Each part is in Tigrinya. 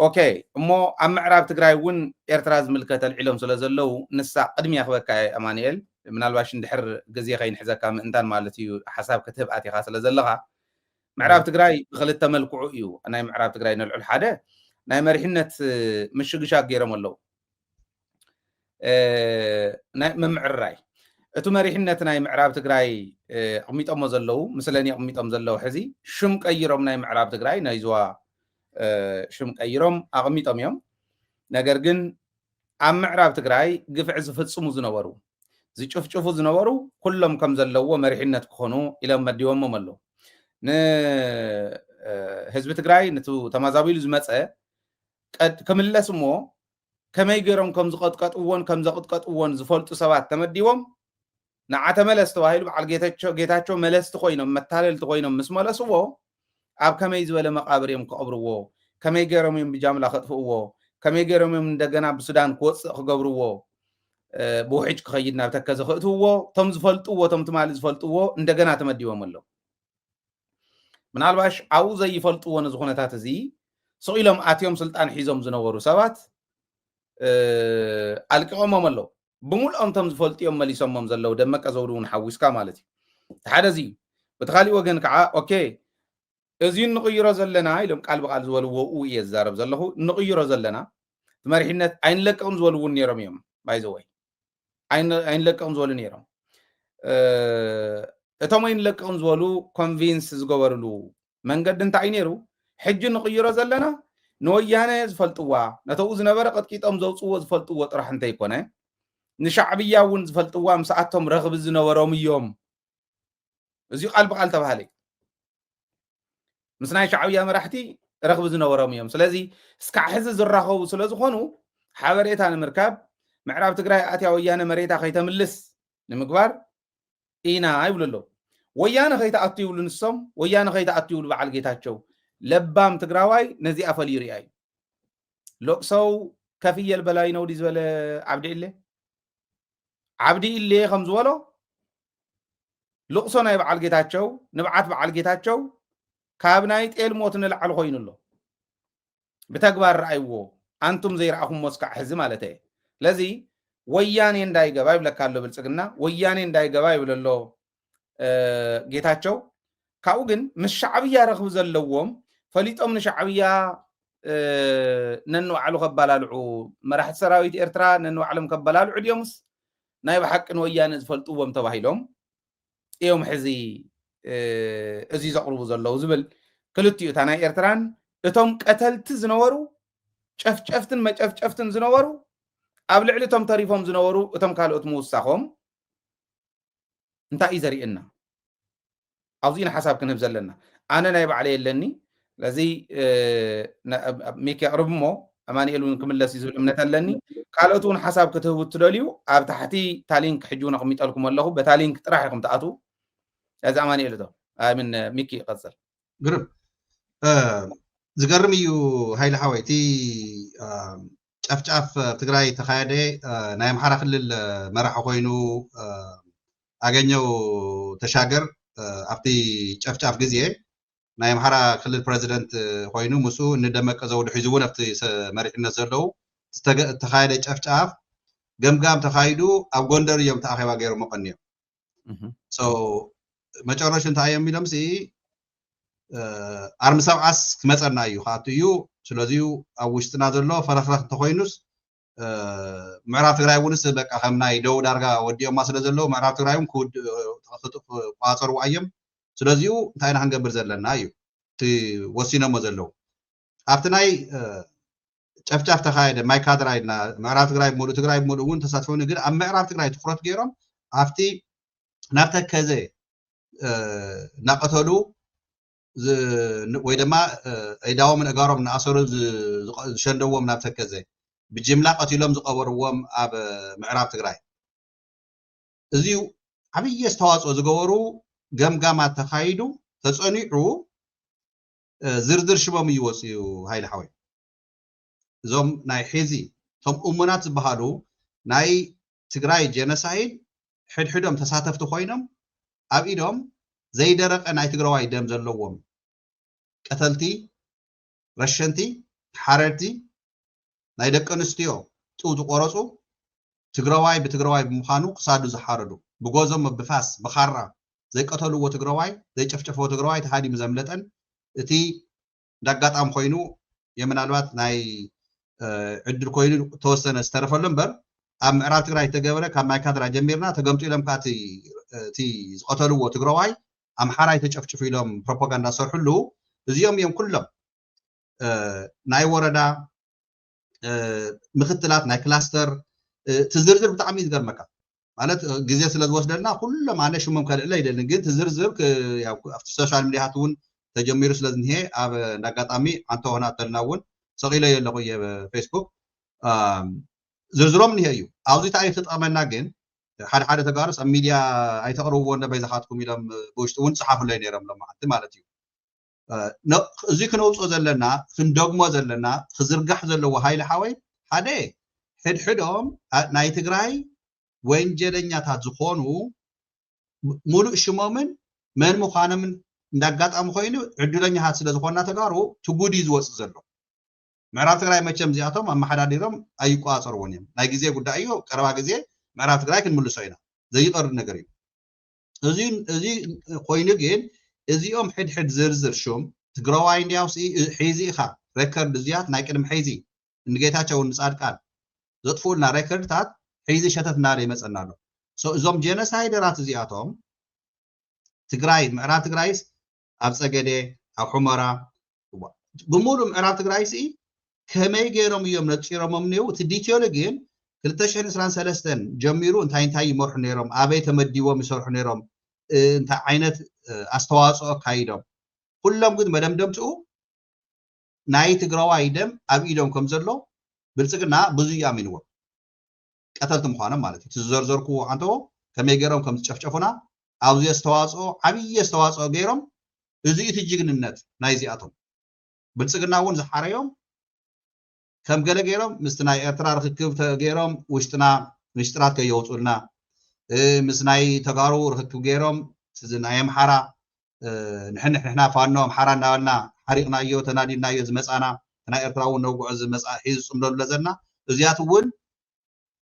اوكي مو ام معراب تግራይ ውን ኤርትራ ዝምልከተ ልዕሎም ስለ ዘለው ንሳ ቅድሚያ ክበካ ኣማኒኤል ምናልባሽ እንድሕር ግዜ ከይንሕዘካ ምእንታን ማለት እዩ ሓሳብ ክትህብ ኣቲኻ ስለ ዘለኻ ምዕራብ ትግራይ ብክልተ መልክዑ እዩ ናይ ምዕራብ ትግራይ ነልዑል ሓደ ናይ መሪሕነት ምሽግሻግ ገይሮም ኣለው ናይ መምዕራይ እቲ መሪሕነት ናይ ምዕራብ ትግራይ ኣቕሚጦሞ ዘለው ምስለኒ ኣቕሚጦም ዘለው ሕዚ ሽም ቀይሮም ናይ ምዕራብ ትግራይ ናይ ዞባ ሽም ቀይሮም ኣቕሚጦም እዮም ነገር ግን ኣብ ምዕራብ ትግራይ ግፍዕ ዝፍጽሙ ዝነበሩ ዝጭፍጭፉ ዝነበሩ ኩሎም ከም ዘለዎ መሪሕነት ክኾኑ ኢሎም መዲቦሞም ኣለው ንህዝቢ ትግራይ ነቱ ተማዛቢሉ ዝመፀ ክምለስ እሞ ከመይ ገይሮም ከም ዝቐጥቀጥዎን ከም ዘቕጥቀጥዎን ዝፈልጡ ሰባት ተመዲቦም ንዓተ መለስ ተባሂሉ በዓል ጌታቸው መለስቲ ኮይኖም መታለልቲ ኮይኖም ምስ መለስዎ ኣብ ከመይ ዝበለ መቃብር እዮም ክቀብርዎ ከመይ ገይሮም እዮም ብጃምላ ከጥፍእዎ ከመይ ገይሮም እዮም እንደገና ብሱዳን ክወፅእ ክገብርዎ ብውሕጅ ክኸይድ ናብ ተከዘ ክእትውዎ ቶም ዝፈልጥዎ ቶም ትማሊ ዝፈልጥዎ እንደገና ተመዲቦም ኣለው ምናልባሽ ኣብኡ ዘይፈልጥዎ ነዚ ኩነታት እዚ ስቂሎም ኣትዮም ስልጣን ሒዞም ዝነበሩ ሰባት ኣልቂቖሞም ኣለው ብምልኦም ቶም ዝፈልጥዮም መሊሶሞም ዘለው ደመቀ ዘውዱ እውን ሓዊስካ ማለት እዩ ሓደ እዚ በቲ ካሊእ ወገን ከዓ ኦኬ እዚ ንቕይሮ ዘለና ኢሎም ቃል ብቃል ዝበልዎ እየ ዝዛረብ ዘለኹ ንቕይሮ ዘለና መሪሕነት ኣይንለቀቕም ዝበሉ እውን ነይሮም እዮም ባይዘወይ ኣይንለቀቕም ዝበሉ ነይሮም እቶም ኣይንለቀቕም ዝበሉ ኮንቪንስ ዝገበርሉ መንገዲ እንታይ እዩ ነይሩ ሕጂ ንቕይሮ ዘለና ንወያነ ዝፈልጥዋ ነተኡ ዝነበረ ቀጥቂጦም ዘውፅዎ ዝፈልጥዎ ጥራሕ እንተይኮነ ንሻዕብያ እውን ዝፈልጥዋ ምስኣቶም ረኽቢ ዝነበሮም እዮም እዚኡ ቃል ብቃል ተባሃለ ምስ ናይ ሻዕብያ መራሕቲ ረኽቢ ዝነበሮም እዮም ስለዚ እስካዕ ሕዚ ዝራኸቡ ስለ ዝኾኑ ሓበሬታ ንምርካብ ምዕራብ ትግራይ ኣትያ ወያነ መሬታ ከይተምልስ ንምግባር ኢና ይብሉ ኣለው ወያነ ከይተኣቱ ይብሉ ንሶም ወያነ ከይተኣቱ ይብሉ በዓል ጌታቸው ለባም ትግራዋይ ነዚኣ ፈሊሩ እያ እዩ ሎቅሰው ከፍየል በላይ ነው ዝበለ ዓብዲ ኢለ ከም ዝበሎ ልቕሶ ናይ በዓል ጌታቸው ንብዓት በዓል ጌታቸው ካብ ናይ ጤል ሞት ንላዕሊ ኮይኑ ኣሎ ብተግባር ረኣይዎ አንቱም ዘይረኣኹም መስካዕ ሕዚ ማለት እየ ለዚ ወያኔ እንዳይገባ ይብለካ ኣሎ ብልጽግና ወያኔ እንዳይገባ ይብል ኣሎ ጌታቸው ካብኡ ግን ምስ ሻዕብያ ረኽቢ ዘለዎም ፈሊጦም ንሻዕብያ ነንባዕሉ ከበላልዑ መራሕቲ ሰራዊት ኤርትራ ነንባዕሎም ከበላልዑ ድዮምስ ናይ ብሓቅን ወያነ ዝፈልጥዎም ተባሂሎም እዮም ሕዚ እዚ ዘቕርቡ ዘለው ዝብል ክልቲኡ እታ ናይ ኤርትራን እቶም ቀተልቲ ዝነበሩ ጨፍጨፍትን መጨፍጨፍትን ዝነበሩ ኣብ ልዕሊ እቶም ተሪፎም ዝነበሩ እቶም ካልኦት ምውሳኾም እንታይ እዩ ዘርእየና ኣብዚና ሓሳብ ክንህብ ዘለና ኣነ ናይ ባዕለይ የለኒ ለዚ ሚክ የቕርብ እሞ ኣማኒኤል እውን ክምለስ እዩ ዝብል እምነት ኣለኒ ካልኦት እውን ሓሳብ ክትህቡ ትደልዩ ኣብ ታሕቲ ታሊንክ ሕጂ እውን ኣቕሚጠልኩም ኣለኹ በታ ሊንክ ጥራሕ ኢኹም ተኣትዉ እዚ ኣማኒኤል እቶ ምን ሚኪ ይቐፅል ግርም ዝገርም እዩ ሃይለ ሓወይቲ ጨፍጫፍ ትግራይ ተኻየደ ናይ ኣምሓራ ክልል መራሒ ኮይኑ ኣገኘው ተሻገር ኣብቲ ጨፍጫፍ ግዜ ናይ ኣምሓራ ክልል ፕሬዚደንት ኮይኑ ምስኡ እንደመቀ ዘውዱ ሒዙ እውን ኣብቲ መሪሕነት ዘለው ተኻየደ ጨፍጫፍ ገምጋም ተኻይዱ ኣብ ጎንደር እዮም ተኣኺባ ገይሮም መቐኒዮም መጨረሻ እንታይ እዮም ኢሎም ኣርሚ ሰብዓስ ክመፀና እዩ ካኣቱ እዩ ስለዚ ኣብ ውሽጥና ዘሎ ፈረኽረኽ እንተኮይኑስ ምዕራብ ትግራይ እውንስ በቃ ከም ናይ ደቡብ ዳርጋ ወዲኦማ ስለ ዘለዎ ምዕራብ ትግራይ እውን ክቋፀርዋ እዮም ስለዚኡ እንታይ ኢና ክንገብር ዘለና እዩ እቲ ወሲኖሞ ዘለው ኣብቲ ናይ ጨፍጫፍ ተኻየደ ማይ ካድራ ኢልና ምዕራብ ትግራይ ሙሉእ እውን ተሳትፎን ግን ኣብ ምዕራብ ትግራይ ትኩረት ገይሮም ኣብቲ ናብ ተከዘ ናቀተሉ ወይ ድማ ኢዳዎም እጋሮም ንኣሰሩ ዝሸንደዎም ናብ ተከዘ ብጅምላ ቀቲሎም ዝቀበርዎም ኣብ ምዕራብ ትግራይ እዚኡ ዓብይ ኣስተዋፅኦ ዝገበሩ ገምጋማት ተኻይዱ ተጸኒዑ ዝርዝር ሽሞም ይወፅዩ ሃይለ ሓወይ እዞም ናይ ሒዚ ቶም እሙናት ዝበሃሉ ናይ ትግራይ ጀነሳይድ ሕድሕዶም ተሳተፍቲ ኮይኖም ኣብ ኢዶም ዘይደረቀ ናይ ትግራዋይ ደም ዘለዎም ቀተልቲ ረሸንቲ حررتي نايدك أنستيو تو تقرصو تجرواي بتجرواي بمخانو قصادو زحاردو بجوزم بفاس بخارة زي قتلوا وتجرواي زي شفشفوا وتجرواي تهادي مزملتن تي دقات أم خوينو يمن الوقت ناي عدل خوينو توسن استرفل لمبر أم عراق تجراي تجاوله كم ما كادر جميرنا تقمتي لهم كاتي تي قتلوا وتجرواي أم حراي تشفشفوا لهم بروباغندا صرحلو زيهم كلهم ناي وردا مختلات ناي كلاستر تزرزر بتعميد قرمك معنات جزية سلاد وصلنا كل ما عنا شو ممكن لا يدل نجد تزرزر يا في السوشيال ميديا هاتون تجمير سلاد نهاية أب نقاط أمي عنده هنا تلناون صغيرة يلا قوية فيسبوك زرزرهم نهاية عاوزي تعرف تتأمل ناجن حد تجارس الميديا أي تقربوا ونا بيزحاتكم إلى بوشتون صحافة اللي نيرم لما حتى مالتيو زي كنوص زلنا خندقمو زلنا خزرقح زلوا هاي لحوي حدا حدهم ناي تجراي ወንጀለኛታት ዝኾኑ ሙሉእ ሽሞምን መን ምዃኖምን እንዳጋጣሚ ኮይኑ ዕድለኛታት ስለ ዝኾና ተጋሩ ትጉዲ ዝወፅእ ዘሎ ምዕራብ ትግራይ መቸም ዚኣቶም ኣመሓዳዲሮም ኣይቋፀርዎን እዮም ናይ ግዜ ጉዳይ እዩ ቀረባ ግዜ ምዕራብ ትግራይ ክንምልሶ ኢና ዘይቀርብ ነገር እዩ እዚ ኮይኑ ግን እዚኦም ሕድሕድ ዝርዝር ሹም ትግራዋይ እንዲያውስ ሒዚ ኢኻ ሬከርድ እዚያት ናይ ቅድሚ ሒዚ ንጌታቸው ንጻድቃን ዘጥፉልና ሬከርድታት حيزي شتت ناري مسألة سو زوم جينوسايدرات زياتهم تجراي معرات تجرايس أبسجدة أو حمرة بمولو معرات تجرايس إيه كما يجيرهم يوم نتشيرهم منيو تديتيو لجين كل تشهر إسران سلستن جميرو انتاي مرح نيرهم أبي تمدي ومسرح نيرهم انت عينت أستواص أو كايدهم كلهم قد مدام دمتو ناي تجراوا أيدم أبيدهم كم زلوا بلسقنا بزيا منو قتلت مخانه مالتي تزرزركو عنتو كما يجرم كم تشفشفونا عاوز يستواصو عبي يستواصو غيرهم ازي تجيغننت نايزياتهم بلصقنا ون زحاريوم كم قال غيرهم مستناي ارترا ركب غيرهم وشتنا مشترات كيوصلنا مسناي تغارو ركب غيرهم سزنا يمحرا نحن فانو محرا نالنا حريقنا يو تنادينا يز مصانا نا ارتراو نوغو ز مصا حيز صمدو لزنا ازيات ون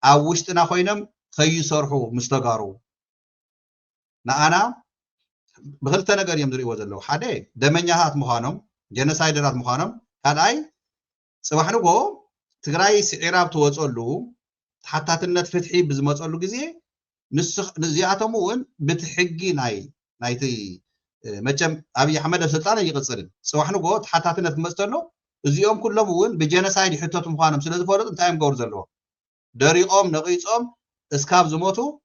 أوشتنا خوينم خيسرحو مستقارو نأنا بغلتنا قر يمدري وزلو حدا دمنيهات مخانم جنسايدرات مخانم كان أي سواحنو جو تقراي سعراب توصلو حتى تنت فتحي بزمصلو جزي نزياتمون بتحقي نايتي مچم أبي أحمد السلطان يقصر سواحنو جو حتى تنت مستلو زيوم كلهم بجنسايد حتتهم مخانم سلازو فرض انتايم قور زلو دريقوم نقيصوم اسكاب زموتو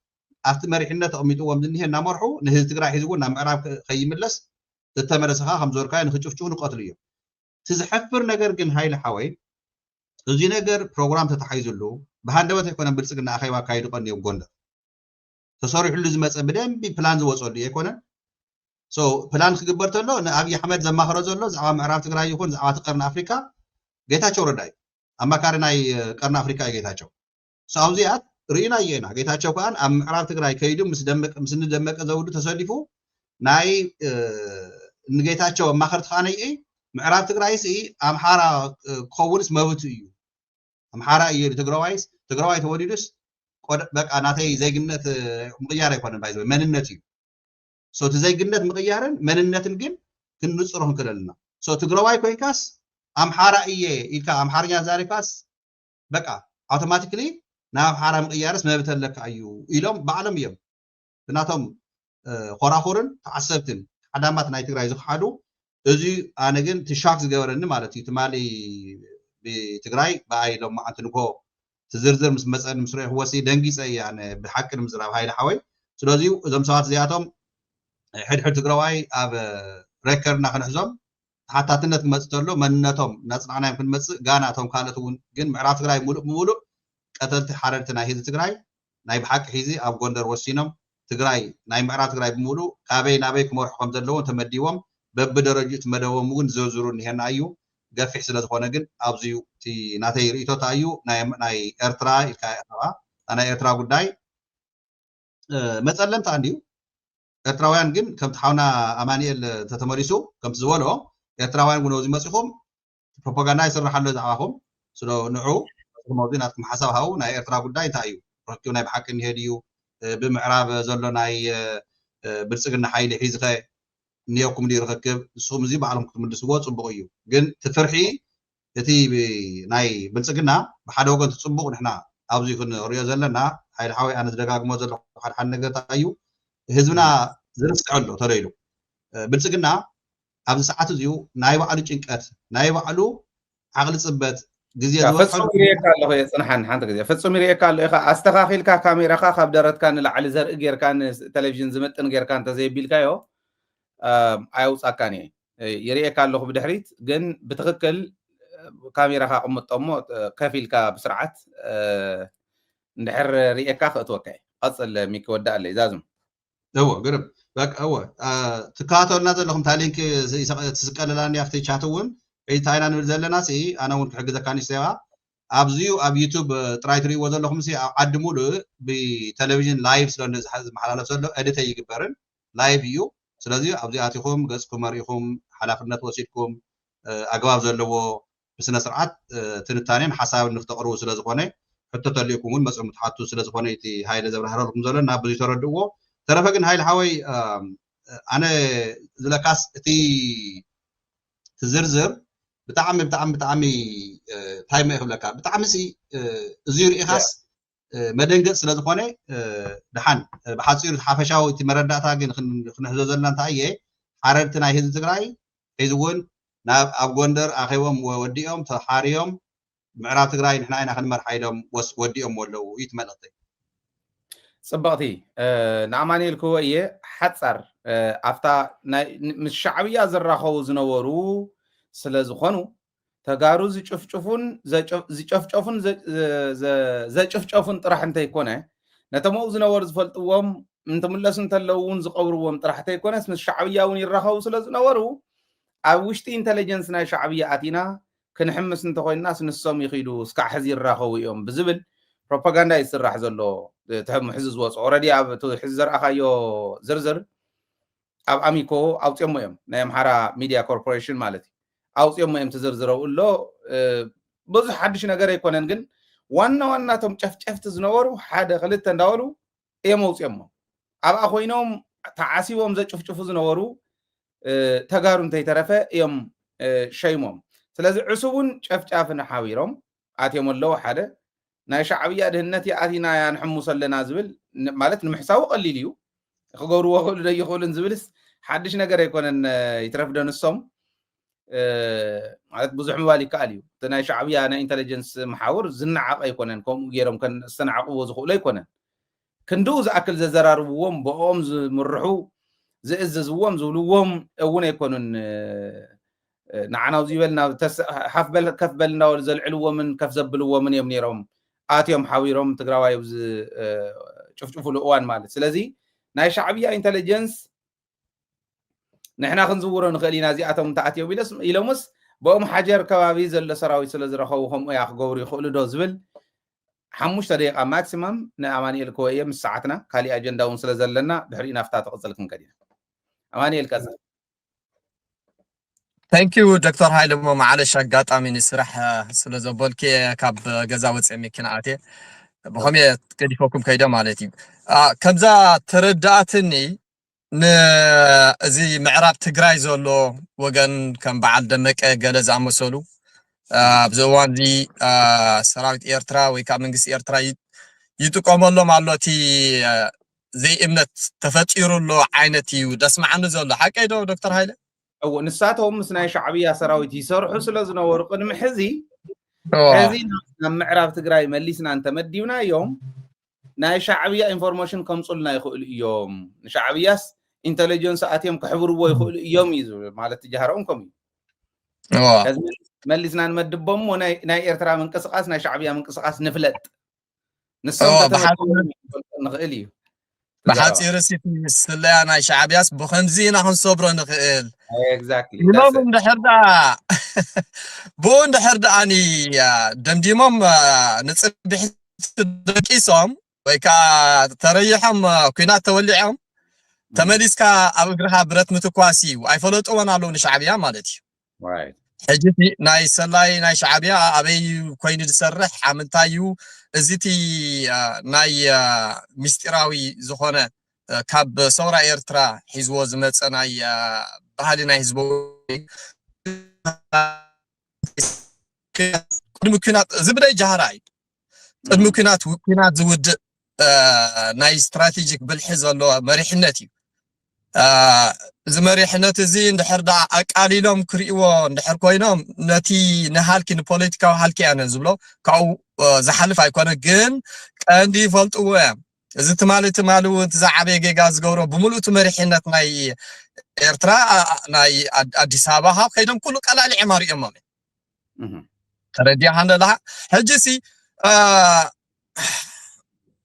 افت مريحنت اميتوم دنيه نامرحو نهز تግራይ ሒዝዎ ናብ ምዕራብ ከይምለስ ተተመለሰኻ ከም ዞርካይ ንኽጭፍጭፉ ንቀትሉ እዩ ትዝሕፍር ነገር ግን ሃይለ ሓወይ እዚ ነገር ፕሮግራም ተተሓይዙሉ ብሃንደበት ኣይኮነን ብልጽግና ኣኸይባ ካይዱ ቀንዩ ጎንደር ተሰሪሑሉ ዝመፀ ብደንቢ ፕላን ዝወፀሉ ኣይኮነን ሶ ፕላን ክግበር ተሎ ንኣብይ ኣሕመድ ዘማኽሮ ዘሎ ዛዕባ ምዕራብ ትግራይ ይኹን ዛዕባ ቀርኒ ኣፍሪካ ጌታቸው ረዳይ ኣማካሪ ናይ ቀርኒ ኣፍሪካ ጌታቸው ሳውዚያት رينا ينا جيتاچو كان ام عرب تግራይ ከይዱ ምስ ንደመቀ ዘውዱ ተሰሊፉ ናይ ንጌታቸው ማخرت خاني ምዕራብ ትግራይስ አምሓራ ኮውንስ መብቱ እዩ አምሓራ እዩ ትግራዋይ ተወዲዱስ በቃ ናተይ ዘይግነት ምቅያር አይኮነን ባይዘው መንነት እዩ ሶ ተዘይግነት ምቅያርን መንነትን ግን ክንጽሮን ከለልና ሶ ትግራዋይ ኮይንካስ አምሓራ እየ ኢልካ አምሓርኛ ዛሪካስ በቃ አውቶማቲካሊ ናብ ሓራም ቅያርስ መብተለካ እዩ ኢሎም በዓለም እዮም ብናቶም ኮራኮርን ተዓሰብትን ሓዳማት ናይ ትግራይ ዝሓዱ እዚ ኣነ ግን ትሻክ ዝገበረኒ ማለት እዩ ትማሊ ብትግራይ ባይሎም ማዓንት ንኮ ትዝርዝር ምስ መፀን ምስ ርሕ ወሲ ደንጊፀ ያነ ብሓቂ ንምዝራብ ሃይለ ሓወይ ስለዚ እዞም ሰባት እዚኣቶም ሕድሕድ ትግራዋይ ኣብ ሬከርድና ክንሕዞም ሓታትነት ክመፅእ ተሎ መንነቶም ናፅናዕናዮም ክንመፅእ ጋናቶም ካልኦት እውን ግን ምዕራብ ትግራይ ሙሉእ قتلت حررتنا هيز تግራይ ናይ ብሓቂ ሒዚ ኣብ ጎንደር ወሲኖም ትግራይ ናይ ምዕራብ ትግራይ ብሙሉ ካበይ ናበይ ክመርሑ ከም ዘለዎም ተመዲቦም በብደረጃኡ መደቦም እውን ዝዝሩ ንሄና እዩ ገፊሕ ስለ ዝኾነ ግን ኣብዚዩ እቲ ናተይ ርእቶታ እዩ ናይ ኤርትራ ኢልካ ናይ ኤርትራ ጉዳይ መፀለምታ እንዲዩ ኤርትራውያን ግን ከም ተሓውና ኣማኒኤል ተተመሪሱ ከም ዝበሎ ኤርትራውያን እውን ወዚ መፅኹም ፕሮፓጋንዳ ይስራሕ ኣሎ ዝዓኹም ስለ ንዑ ሞዚ ናትኩም ሓሳብ ሃው ናይ ኤርትራ ጉዳይ እንታይ እዩ ረኪቡ ናይ ብሓቂ እንሄድ እዩ ብምዕራብ ዘሎ ናይ ብልፅግና ሓይሊ ሒዝኸ እኒአኩም ድዩ ርክክብ ንስኹም እዚ ባዕሎም ክትምልስዎ ፅቡቅ እዩ ግን ትፍርሒ እቲ ናይ ብልፅግና ብሓደ ወገን ትፅቡቅ ንሕና ኣብዚ ክንሪኦ ዘለና ሓይሊ ሓወይ ኣነ ዝደጋግሞ ዘለኹ ሓደ ነገር እዩ ህዝብና ዝርስዐሎ ተለይሉ ብልፅግና ኣብዚ ሰዓት እዚኡ ናይ ባዕሉ ጭንቀት ናይ ባዕሉ ዓቕሊ ፅበት ግዜ ፍጹም ይሪኤካ ኣለኹ የፅንሓን ሓንቲ ግዜ ፍጹም ይሪኤካ ኣሎ ኢኻ ኣስተኻኺልካ ካሜራኻ ካብ ደረትካ ንላዕሊ ዘርኢ ጌርካ ቴሌቭዥን ዝምጥን ጌርካ እንተዘይቢልካዮ ኣይውፃካን እየ ይሪኤካ ኣለኹ ብድሕሪት ግን ብትክክል ካሜራኻ ቅምጦ እሞ ከፍ ኢልካ ብስርዓት እንድሕር ሪኤካ ክእትወካ እየ ቀፅል ሚክ ወዳእ ኣለይ ዛዝም እዎ ግርም በቃ እዎ ትከታተሉና ዘለኹም እንታይ ሊንክ ትስቀልላኒ ኣብቲ ቻት እውን እንታይ ኢና ንብል ዘለና ኣነ እውን ክሕግዘካ ንስተይዋ ኣብዚዩ ኣብ ዩቱብ ጥራይ ትሪእዎ ዘለኹም ኣብ ዓዲ ሙሉእ ብቴሌቭዥን ላይቭ ስለ ዝመሓላለፍ ዘሎ ኤዲት ኣይግበርን ላይቭ እዩ ስለዚ ኣብዚ ኣቲኹም ገፅኩም መሪኢኹም ሓላፍነት ወሲድኩም ኣግባብ ዘለዎ ብስነ ስርዓት ትንታኔን ሓሳብን ንክተቕርቡ ስለ ዝኾነ ሕቶ ተልኢኩም እውን መፅኦም ትሓቱ ስለ ዝኾነ እቲ ሃይለ ዘብራህረልኩም ዘሎ ናብ ብዙ ተረድእዎ ተረፈ ግን ሃይለ ሓወይ ኣነ ዝለካስ እቲ ዝርዝር ብጣዕሚ እንታይ ይብለካ ብጣዕሚ እዚዩ ርኢኻስ መደንገፅ ስለ ዝኾነ ድሓን ብሓፂሩ ሓፈሻዊ እቲ መረዳእታ ግን ክንሕዞ ዘለና እንታይ እየ ሓረርቲ ናይ ህዝቢ ትግራይ ሒዚ እውን ኣብ ጎንደር ኣኼቦም ወዲኦም ተሓርዮም ምዕራብ ትግራይ ንሕና ኢና ክንመርሓ ኢሎም ወዲኦም ኣለዉ እዩ እቲ መልእኽተይ ፅብቕቲ ንኣማኒኤል ክህቦ እየ ሓፃር ኣፍታ ምስ ሻዕብያ ዝራኸቡ ዝነበሩ ስለ ዝኾኑ ተጋሩ ዘጨፍጨፉን ጥራሕ እንተይኮነ ነቶም ኣብኡ ዝነበሩ ዝፈልጥዎም እንትምለሱ እንተለዉ እውን ዝቐብርዎም ጥራሕ እንተይኮነስ ምስ ሻዕብያ እውን ይራኸቡ ስለ ዝነበሩ ኣብ ውሽጢ ኢንተለጀንስ ናይ ሻዕብያ ኣቲና ክንሕምስ እንተኮይንናስ ንሶም ይኽኢሉ እስካዕ ሕዚ ይራኸቡ እዮም ብዝብል ፕሮፓጋንዳ ይስራሕ ዘሎ ሕዚ ዝወፅኦ ኦልሬዲ ኣብ ሕዚ ዘረኣኻዮ ዝርዝር ኣብ ኣሚኮ ኣውፅኦሞ እዮም ናይ ኣምሓራ ሚድያ ኮርፖሬሽን ማለት እዩ ኣውፅኦሞ እዮም ትዝርዝረው ኣሎ ብዙሕ ሓድሽ ነገር ኣይኮነን ግን ዋና ዋናቶም ጨፍጨፍቲ ዝነበሩ ሓደ ክልተ እንዳበሉ እዮም ኣውፅኦሞ ኣብኣ ኮይኖም ተዓሲቦም ዘጭፍጭፉ ዝነበሩ ተጋሩ እንተይተረፈ እዮም ሸይሞም ስለዚ ዕሱቡን ጨፍጫፍን ሓቢሮም ኣትዮም ኣለዉ ሓደ ናይ ሻዕብያ ድህነት ኣቲና ንሕሙስ ኣለና ዝብል ማለት ንምሕሳቡ ቀሊል እዩ ክገብርዎ ክእሉ ዶ ይኽእሉን ዝብልስ ሓድሽ ነገር ኣይኮነን ይትረፍ ዶ ንሶም ማለት ብዙሕ ምባል ይከኣል እዩ እቲ ናይ ሻዕብያ ናይ ኢንተለጀንስ መሓውር ዝነዓቕ ኣይኮነን ከምኡ ገይሮም ዝተነዓቕዎ ዝኽእሉ ኣይኮነን ክንድኡ ዝኣክል ዘዘራርብዎም ብኦም ዝምርሑ ዝእዝዝዎም ዝብልዎም እውን ኣይኮኑን ንዓናው ዝበልና ከፍ በል እናበሉ ዘልዕልዎምን ከፍ ዘብልዎምን እዮም ነይሮም ኣትዮም ሓቢሮም ትግራዋይ ጭፍጭፍሉ እዋን ማለት ስለዚ ናይ ሻዕብያ ኢንተለጀንስ ንሕና ክንዝውሮ ንኽእል ኢና እዚኣቶም ተኣትዮም ኢሎምስ ብኦም ሓጀር ከባቢ ዘሎ ሰራዊት ስለ ዝረኸቡ ከምኡ እያ ክገብሩ ይኽእሉ ዶ ዝብል 5 ደቂቃ ማክሲመም ንኣማኒኤል ክወ እየ ምስ ሰዓትና ካሊእ ኣጀንዳ እውን ስለ ዘለና ድሕሪኡ ናፍታ ተቕፅል ክንከድ ኢና ኣማኒኤል ቀፅል ثانك يو دكتور هايل مو معلش አጋጣሚ ንስራሕ ስለ ዘበልከ ካብ ገዛ ወፅእ መኪና ኣቴ ብኸመይ ከዲፎኩም ከይደ ማለት እዩ ከምዛ ተረዳእትኒ ንእዚ ምዕራብ ትግራይ ዘሎ ወገን ከም በዓል ደመቀ ገለ ዝኣመሰሉ ኣብዚ እዋን እዚ ሰራዊት ኤርትራ ወይ ከዓ መንግስቲ ኤርትራ ይጥቀመሎም ኣሎ እቲ ዘይእምነት ተፈጢሩሎ ዓይነት እዩ ደስማዓኒ ዘሎ ሓቀይ ዶ ዶክተር ሃይለ او نساتهم مسنا شعبيه سراويت يسرحوا سلا زنور قدم حزي معراب تግራይ مليسنا انت مديونا يوم ناي شعبيه انفورميشن كمصلنا يخول يوم شعبياس انتليجنس اتيم كحبرو يخول يوم يزو مالت جهرونكم مليسنا نمدبهم وناي ايرترا منقسقاس ناي شعبيه منقسقاس نفلت نسوم نخيل يو بحاصير سيت سلا ناي شعبياس بخمزينا هنصبر نخيل exactly يوم دحردا بون دحردا اني دمديمم نصبح دقيسهم ويكا تريحهم كينات تولعهم تمليسكا ابغرها برت متكواسي وايفلطون علو نشعبيا مالتي right حجتي ناي سلاي ناي شعبيا أبي كوين تسرح عملتايو زيتي ناي مستراوي زخونة كاب صورة إيرترا حزو زمت ناي بحالي ناي حزبو ممكنات زبدة جهراي الممكنات زود ناي استراتيجيك بالحزب اللي مريحنتي زمريحنت زي ندحر دا أقاليلهم كريو ندحر كوينهم نتي نهالكي نبوليتيكا وهالكي أنا زبلو كاو زحلف أيكونا جن عندي فلت وام إذا تمالو تزعبي جاز جورو بملو تمريحنت ناي إرترا ناي أديس أباها خيدم كله كلا العماري أمامي تردي هذا لا هجسي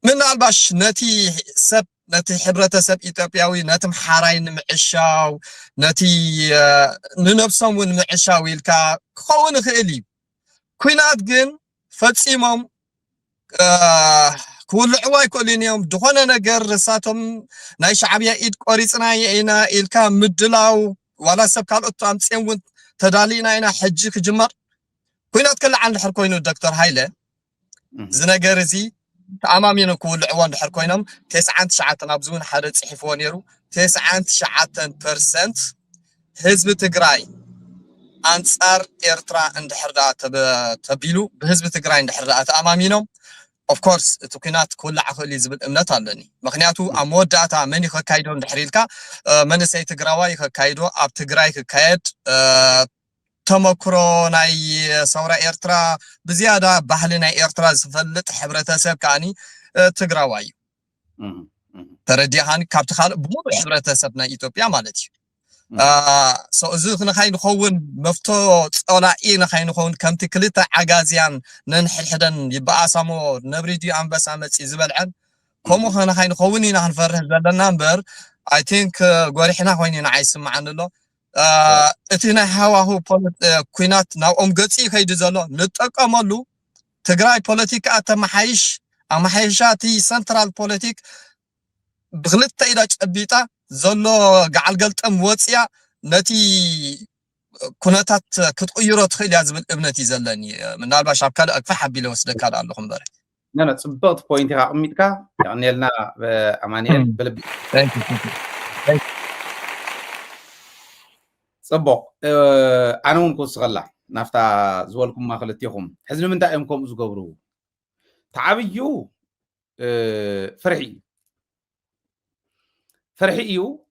من الباش نتي سب نتي حبرتسب إثيوبياوي نتم حراين معشاو نتي ننفسهم ونمعشاو يلكا خون خيلي كوينات جن فتسيمهم كل عواي كلين يوم دخونا نجر رساتهم ناي شعبيا إيد قريصنا يعينا إلكا مدلاو ولا سب كالوتو أمتسين تدالينا إنا حجك جمر كوينات كل عن الحر كوينو الدكتور هايلة زنجر زي أمامي نقول عوان دحر كوينهم 9 نابزون حدث صحيفون يرو 9% حزب تجراي أنصار إيرترا اندحر دا تبيلو بحزب تجراي اندحر دا أمامينهم of course تكينات كل عقلي زبد أمنات علني مخنياتو أمود داتا مني خكايدو اندحريلكا من سي تجراوي خكايدو أب تجراي خكايد تمكرو ناي صورة إيرترا بزيادة بحلنا إيرترا زفلت حبرتسب كاني تجراوي ترديهان كابتخال بموضوع حبرتسبنا إثيوبيا مالتي سو زخنا خاين خون مفتو صلاعي نخاين خون كم تكلت عجازيان ننحدن يبقى سامو نبريدي أنبس أمتي زبلعن كم خنا خاين خوني نحن فرح زلنا نمبر I think قارحنا خويني نعيس معنا له اتنا هوا هو كوينات ناو قصي خيد زلو نتقاملو تግራይ ፖለቲካ ተመሓይሽ ኣመሓይሻቲ ሰንትራል ፖለቲክ ብኽልተ ኢዳ ጨቢጣ ዘሎ ገዓል ገልጠም ወፅያ ነቲ ኩነታት ክትቅይሮ ትኽእል እያ ዝብል እምነት እዩ ዘለኒ ምናልባሽ ኣብ ካልእ ኣክፋ ሓቢለ ወስደካ ኣለኹም በረ نانا صبغت بوينتي قميتكا يعني لنا امانيل بلب صبغ انا ونكون صغلا نافتا زولكم ما خلتيكم حزن من دائمكم زغبرو تعبيو فرحيو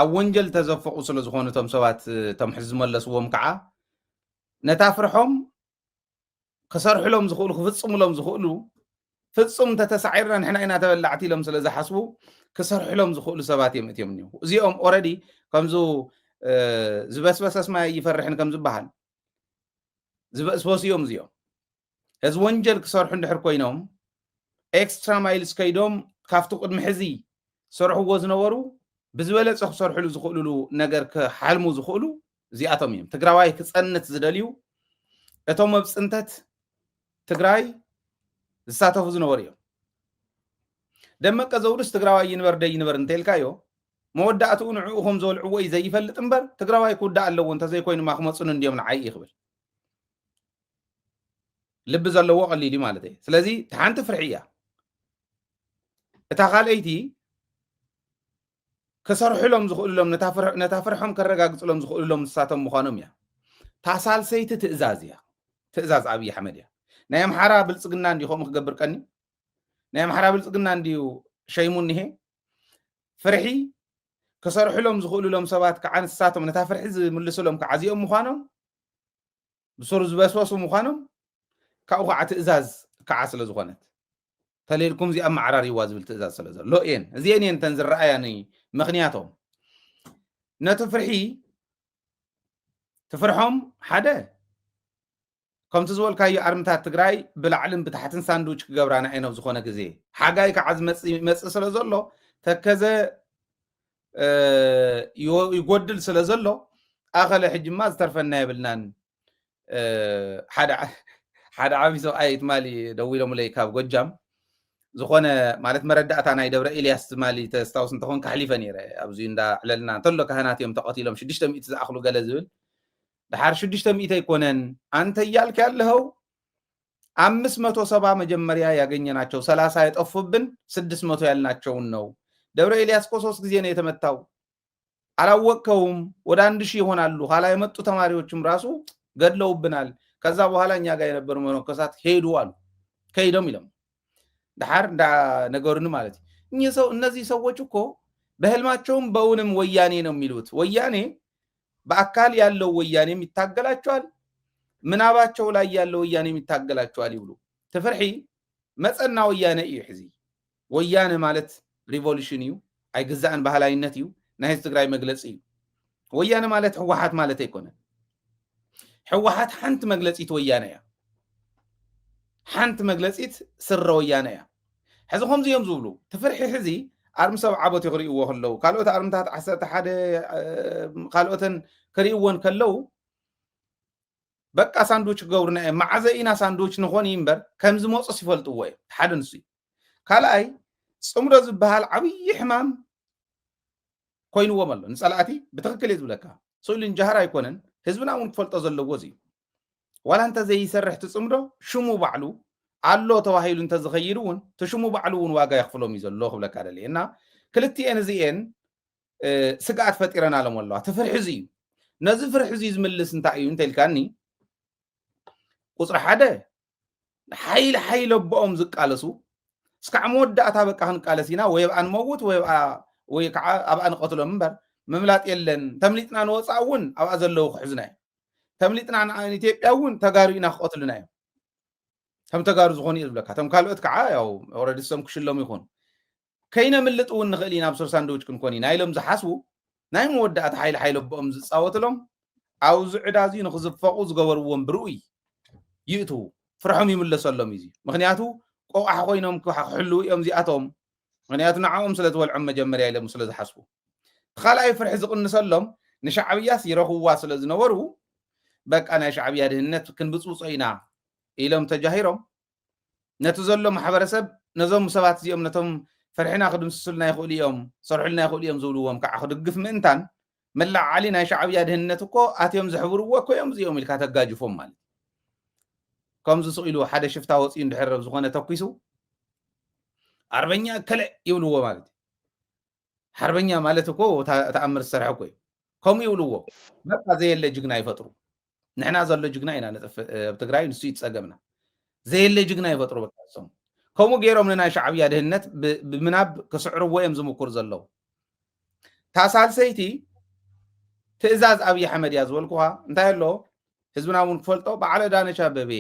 ኣብ ወንጀል ተዘፈቁ ስለ ዝኾኑ ቶም ሰባት ቶም ሕዚ መለስዎም ከዓ ነታ ፍርሖም كسرحلهم زخولو خفصملهم زخولو فصم تتسعيرنا نحنا اينا تبلعتي لهم سلا زحسبو كسرحلهم زخولو سبات يمتيم نيو زيهم اوريدي كمزو زبسبس اسما يفرحن كمزو بحال زبسبس يوم زيهم هز وانجل كسرحو ندحر كوينهم اكسترا مايلز كيدوم كافتو قدم حزي سرحو وزنورو بزبلص سرحلو زخولو نجر كحلمو زخولو زياتهم يم تግራዋይ ክጸንት ዝደልዩ እቶም መብጽንተት ትግራይ ዝሳተፉ ዝነበሩ እዮም ደመቀ ዘውርስ ትግራዋይ ይንበር እንተልካዮ መወዳእቱ ንዑኹም ዘልዕዎ ዘይፈልጥ እምበር ትግራዋይ ኩዳእ ኣለዎ እንተዘይኮይኑ ማክመጹን እንዲዮም ንዓይ ይኽብል ልብ ዘለዎ ቀሊሊ ማለት እዩ ስለዚ ተሓንቲ ፍርሕያ እታ ካልአይቲ ከሰርሑሎም ዝኽእሉሎም ነታ ፍርሖም ከረጋግጽሎም ዝኽእሉሎም ዝሳተፉ ምዃኖም እያ ታሳልሰይቲ ትእዛዝ እያ ትእዛዝ አብይ አሕመድ ያ ናይ አምሓራ ብልጽግና እንዲኹም ክገብር ቀኒ ናይ አምሓራ ብልጽግና እንዲዩ ሸይሙን ይሄ ፍርሒ ከሰርሑሎም ዝኽእሉሎም ሰባት ከዓ ንሳቶም ነታ ፍርሒ ዝምልሱሎም ከዓ ዚኦም ምዃኖም ብሱሩ ዝበስበሱ ምዃኖም ካብኡ ከዓ ትእዛዝ ከዓ ስለ ዝኾነት ተሌልኩም ዚ ኣመዓራሪዋ ዝብል ትእዛዝ ስለ ዘሎ እየን እዚአን እየን ተን ዝረአያኒ ምኽንያቶም ነቲ ፍርሒ ትፍርሖም ሓደ ከምቲ ዝበልካዮ ኣርምታት ትግራይ ብላዕልን ብታሕትን ሳንዱች ክገብራና ዓይነው ዝኾነ ግዜ ሓጋይ ከዓ ዝመፅእ ስለ ዘሎ ተከዘ ይጎድል ስለ ዘሎ ኣኸለ ሕጂማ ዝተርፈና የብልናን ሓደ ዓብይ ሰብኣይ ትማሊ ደው ኢሎም ለይ ካብ ጎጃም ዝኾነ ማለት መረዳእታ ናይ ደብረ ኤልያስ ትማሊ ተስታውስ እንተኾን ካሕሊፈ ነይረ ኣብዚ እንዳ ዕለልና እንተሎ ካህናት እዮም ተቐቲሎም 600 ዝኣኽሉ ገለ ዝብል دحر 600 يكونن أنت يالك ያለኸው 570 መጀመሪያ ያገኘናቸው 30 የጠፉብን 600 ያልናቸውን ነው። ደብረ ኤልያስ እኮ 3 ጊዜ ነው የተመታው። አላወቀውም። ወደ 1000 ይሆናሉ። ኋላ የመጡ ተማሪዎችም ራሱ ገድለውብናል። ከዛ በኋላ እኛ ጋር የነበሩ መነኮሳት ሄዱ አሉ። ከሄደም ይለም ዳር ነገሩን ማለት እነዚህ ሰዎች እኮ በህልማቸውም በእውንም ወያኔ ነው የሚሉት። ወያኔ በአካል ያለው ወያኔም ይታገላቸዋል፣ ምናባቸው ላይ ያለው ወያኔም ይታገላቸዋል ይብሉ። ተፈርሒ መፀና ወያኔ እዩ። ሕዚ ወያኔ ማለት ሪቮሉሽን እዩ፣ አይግዛእን ባህላዊነት እዩ፣ ናይ ትግራይ መግለፂ እዩ። ወያኔ ማለት ህወሓት ማለት አይኮነን። ህወሓት ሓንቲ መግለፂት ወያኔ እያ፣ ሓንቲ መግለፂት ስረ ወያኔ እያ። ሕዚ ከምዚ እዮም ዝብሉ ተፈርሒ ሕዚ አርም ሰብ ዓቦት ይኽሪእዎ ከለው ካልኦት አርምታት 11 ካልኦትን ክሪእዎን ከለው በቃ ሳንዱች ገብርና ማዕዘ ኢና ሳንዱች ንኾን ይምበር ከምዚ መፅስ ይፈልጥዎ እዮም። ሓደ ንሱ ካልኣይ ፅምዶ ዝበሃል ዓብይ ሕማም ኮይንዎም ኣሎ። ንፀላእቲ ብትክክል እየ ዝብለካ ስእሉ እንጀሃር ኣይኮነን፣ ህዝብና እውን ክፈልጦ ዘለዎ እዚ ዋላ እንተ ዘይሰርሕ ትፅምዶ ሽሙ ባዕሉ አሎ ተባሂሉ እንተዝኸይድ እውን ተሽሙ ባዕሉ እውን ዋጋ ይኽፍሎም እዩ ዘሎ ክብለካ ደልየ እና ክልቲአን እዚአን ስጋኣት ፈጢረና ኣሎም ኣለዋ። ትፍርሒ እዚ እዩ። ነዚ ፍርሒ እዚ ዝምልስ እንታይ እዩ እንተኢልካኒ ቁፅሪ ሓደ ሓይሊ ኣቦኦም ዝቃለሱ እስካዕ መወዳእታ በቃ ክንቃለስ ኢና ወይ ኣብኣ ንመውት ወይ ከዓ ኣብኣ ንቐትሎም እምበር ምምላጥ የለን። ተምሊጥና ንወፃእ እውን ኣብኣ ዘለዉ ክሕዝና እዮም። ተምሊጥና ንኢትዮጵያ እውን ተጋሩ ኢና ክቐትሉና እዮም። ከም ተጋሩ ዝኾኑ እዩ ዝብለካ። እቶም ካልኦት ከዓ ያው ኦልሬዲ ሰም ክሽሎም ይኹን ከይነምልጥ እውን ንኽእል ኢና ኣብ ሳንዱች ክንኮን ኢና ኢሎም ዝሓስቡ ናይ መወዳእታ ሓይሊ ኣቦኦም ዝፃወትሎም ኣብዚ ዕዳ እዚ ንክዝፈቑ ዝገበርዎም ብርኡይ ይእትዉ ፍርሖም ይምለሰሎም እዩ። ምክንያቱ ቆቋሕ ኮይኖም ክሕልው እዮም እዚኣቶም። ምክንያቱ ንዓኦም ስለ ዝበልዖም መጀመርያ ኢሎም ስለ ዝሓስቡ ካልኣይ ፍርሒ ዝቕንሰሎም ንሻዕብያስ ይረኽብዋ ስለ ዝነበሩ በቃ ናይ ሻዕብያ ድህነት ክንብፅብፆ ኢና ኢሎም ተጃሂሮም ነቲ ዘሎ ማሕበረሰብ ነዞም ሰባት እዚኦም ነቶም ፈርሕና ክድምስሱልና ይኽእሉ እዮም ሰርሑልና ይኽእሉ እዮም ዝብልዎም ከዓ ክድግፍ ምእንታን መላዓሊ ናይ ሻዕብያ ድህነት እኮ ኣትዮም ዘሕብርዎ እኮ እዮም እዚኦም ኢልካ ተጋጅፎም ማለት ከምዚ ስኢሉ ሓደ ሽፍታ ወፂኡ እንድሕረብ ዝኾነ ተኪሱ ኣርበኛ ከለ ይብልዎ ማለት ሓርበኛ ማለት እኮ ተኣምር ዝሰርሐ እኮ እዩ። ከምኡ ይብልዎ በቃ ዘየለ ጅግና ይፈጥሩ። ንሕና ዘሎ ጅግና ኢና ኣብ ትግራይ ንሱ ይፀገምና ዘየለ ጅግና ይፈጥሩ። በቃ ሶም ከምኡ ገይሮም ንናይ ሻዕብያ ድህነት ብምናብ ክስዕርዎ እዮም ዝምኩር ዘለዉ። ታሳልሰይቲ ትእዛዝ ኣብዪ ኣሕመድ እያ ዝበልኩኻ እንታይ ኣሎ ህዝብና እውን ክፈልጦ በዓል ኣዳነች ኣበቤ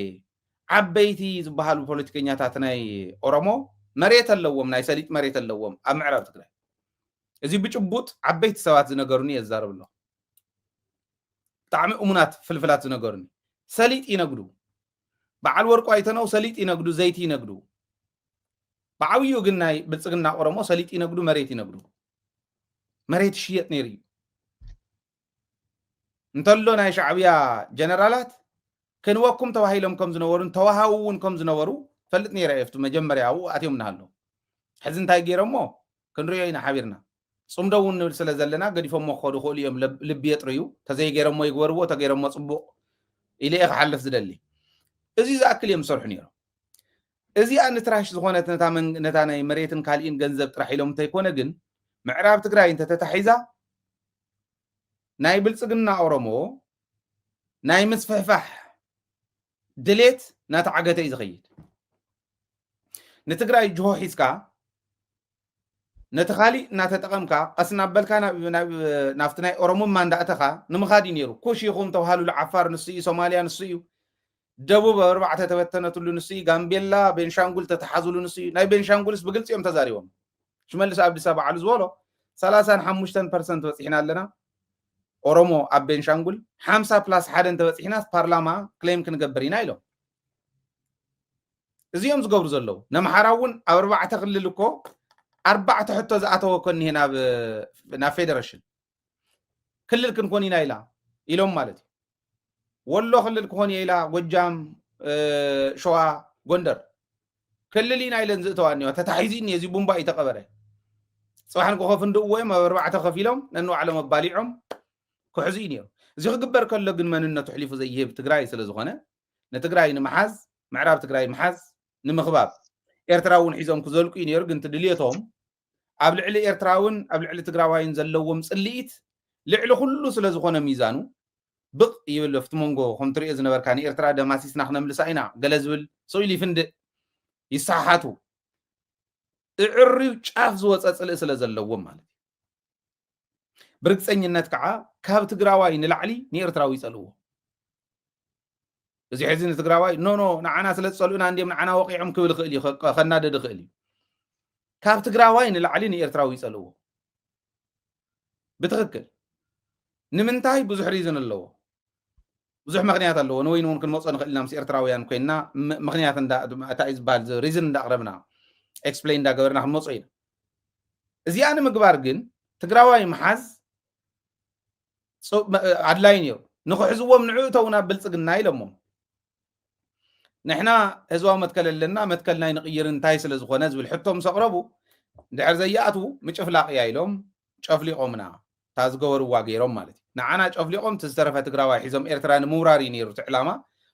ዓበይቲ ዝበሃሉ ፖለቲከኛታት ናይ ኦሮሞ መሬት ኣለዎም፣ ናይ ሰሊጥ መሬት ኣለዎም ኣብ ምዕራብ ትግራይ። እዚ ብጭቡጥ ዓበይቲ ሰባት ዝነገሩኒ የዛረብ ኣሎ። ብጣዕሚ እሙናት ፍልፍላት ዝነገሩኒ ሰሊጥ ይነግዱ። በዓል ወርቁ ኣይተነው ሰሊጥ ይነግዱ፣ ዘይቲ ይነግዱ። ብዓብዩ ግን ናይ ብልፅግና ኦሮሞ ሰሊጥ ይነግዱ፣ መሬት ይነግዱ። መሬት ይሽየጥ ነይሩ እዩ እንተሎ ናይ ሻዕብያ ጀነራላት ክንወኩም ተባሂሎም ከም ዝነበሩን ተዋሃቡ እውን ከም ዝነበሩ ፈልጥ ነይረ የፍቱ መጀመርያ ኣትዮም እናሃሎ ሕዚ እንታይ ገይሮሞ ክንሪኦ ኢና ሓቢርና ፅምዶ እውን ንብል ስለ ዘለና ገዲፎሞ ክኸዱ ክእሉ እዮም። ልቢ የጥርዩ ተዘይገይሮሞ ይግበርዎ ተገይሮሞ ፅቡቕ ኢለ እየ ክሓልፍ ዝደሊ እዚ ዝኣክል እዮም ዝሰርሑ ነይሮም። እዚኣ ንትራሽ ዝኾነት ነታ ናይ መሬትን ካልኢን ገንዘብ ጥራሕ ኢሎም እንተይኮነ ግን ምዕራብ ትግራይ እንተተታሒዛ ናይ ብልፅግና ኦሮሞ ናይ ምስፍሕፋሕ ድሌት ናተዓገተ እዩ ዝኸይድ። ንትግራይ ጅሆ ሒዝካ ነቲ ካሊእ እናተጠቐምካ ቀስ እናበልካ ናብቲ ናይ ኦሮሞማ እንዳእተኻ ንምኻድ እዩ ነይሩ። ኩሽ ይኹም ተባሃሉሉ ዓፋር ንሱ እዩ፣ ሶማልያ ንሱ እዩ፣ ደቡብ ኣርባዕተ ተበተነትሉ ንሱ እዩ፣ ጋምቤላ ቤንሻንጉል ተተሓዝሉ ንሱ እዩ። ናይ ቤንሻንጉልስ ብግልፂ እዮም ተዛሪቦም። ሽመልስ ኣብዲሳ በዓሉ ዝበሎ 35% በፂሕና ኣለና ኦሮሞ ኣብ ቤንሻንጉል 50+1 ተበፂሕና ፓርላማ ክሌም ክንገብር ኢና ኢሎም እዚኦም ዝገብሩ ዘለዉ። ነምሓራ እውን ኣብ 4 ክልል እኮ 4 ሕቶ ዝኣተወ ኮኒ ናብ ፌደሬሽን ክልል ክንኮን ኢና ኢላ ኢሎም ማለት እዩ። ወሎ ክልል ክኾን ኢላ ጎጃም፣ ሸዋ፣ ጎንደር ክልል ኢና ኢለን ዝእተዋ እኒዋ ተታሒዙ እኒ እዚ ቡምባ እዩ ተቐበረ። ፅባሕ ንክኸፍ እንድእዎ እዮም ኣብ 4 ከፍ ኢሎም ነንባዕሎም ኣባሊዖም ክሕዙ እዩ ነይሩ። እዚ ክግበር ከሎ ግን መንነቱ ሕሊፉ ዘይህብ ትግራይ ስለ ዝኾነ ንትግራይ ንምሓዝ ምዕራብ ትግራይ ምሓዝ ንምኽባብ ኤርትራ እውን ሒዞም ክዘልቁ እዩ ነይሩ ግን ትድልየቶም ኣብ ልዕሊ ኤርትራውን ኣብ ልዕሊ ትግራዋይን ዘለዎም ጽልኢት ልዕሊ ኩሉ ስለ ዝኾነ ሚዛኑ ብቕ ይብል ኣብቲ መንጎ ከም ትሪኦ ዝነበርካ ንኤርትራ ደማሲስና ክነምልሳ ኢና ገለ ዝብል ሰኢሉ ይፍንድእ ይሰሓሓቱ እዕርዩ ጫፍ ዝወፀ ጽልኢ ስለ ዘለዎም ማለት ብርግፀኝነት ከዓ ካብ ትግራዋይ ንላዕሊ ንኤርትራዊ ይጸልዎ እዚ ሕዚ ንትግራዋይ ኖ ንዓና ስለ ዝጸልኡና እንዲም ንዓና ወቂዖም ክብል ክእል እዩ ከናደድ ክእል እዩ ካብ ትግራዋይ ንላዕሊ ንኤርትራዊ ይጸልዎ ብትክክል ንምንታይ ብዙሕ ሪዝን ኣለዎ ብዙሕ ምክንያት ኣለዎ ንወይኑ እውን ክንመፅኦ ንኽእል ኢና ምስ ኤርትራውያን ኮይና ምክንያት እንታይ ዝበሃል ሪዝን እንዳቕረብና ኤክስፕሌን እንዳገበርና ክንመፅኦ ኢና እዚኣ ንምግባር ግን ትግራዋይ መሓዝ ኣድላይ ነይሩ ንክሕዝዎም ንዕኡ ተውና ብልፅግና ኢሎሞም ንሕና ህዝባዊ መትከል ኣለና መትከል ናይ ንቕይር እንታይ ስለ ዝኾነ ዝብል ሕቶም ሰቕረቡ እንድሕር ዘይኣትዉ ምጭፍላቕ እያ ኢሎም ጨፍሊቖምና እታ ዝገበርዋ ገይሮም ማለት እዩ ንዓና ጨፍሊቖም እቲ ዝተረፈ ትግራዋይ ሒዞም ኤርትራ ንምውራር እዩ ነይሩ እቲ ዕላማ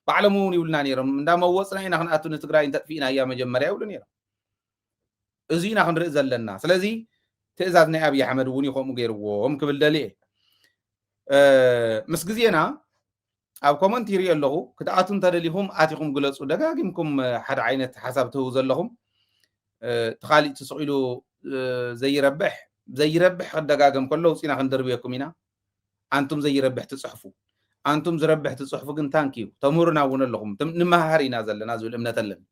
ባዕሎም እውን ይብሉና ነይሮም እንዳመወፅና ኢና ክንኣቱ ንትግራይ እንተጥፊእና እያ መጀመርያ ይብሉ ነይሮም እዚ ኢና ክንርኢ ዘለና ስለዚ ትእዛዝ ናይ ኣብዪ ኣሕመድ እውን ይኸምኡ ገይርዎም ክብል ደልየ ምስ ግዜና ኣብ ኮመንት ይርኢ ኣለኹ ክትኣቱ እንተደሊኹም ኣቲኹም ግለፁ ደጋጊምኩም ሓደ ዓይነት ሓሳብ ትህቡ ዘለኹም ተኻሊእ ተሰቂሉ ዘይረብሕ ክደጋገም ከሎ ውፅኢና ክንደርብየኩም ኢና ኣንቱም ዘይረብሕ ትፅሕፉ ኣንቱም ዝረብሕ ትፅሕፉ ግን ታንኪዩ ተምህሩና እውን ኣለኹም ንመሃር ኢና ዘለና ዝብል እምነት ኣለኒ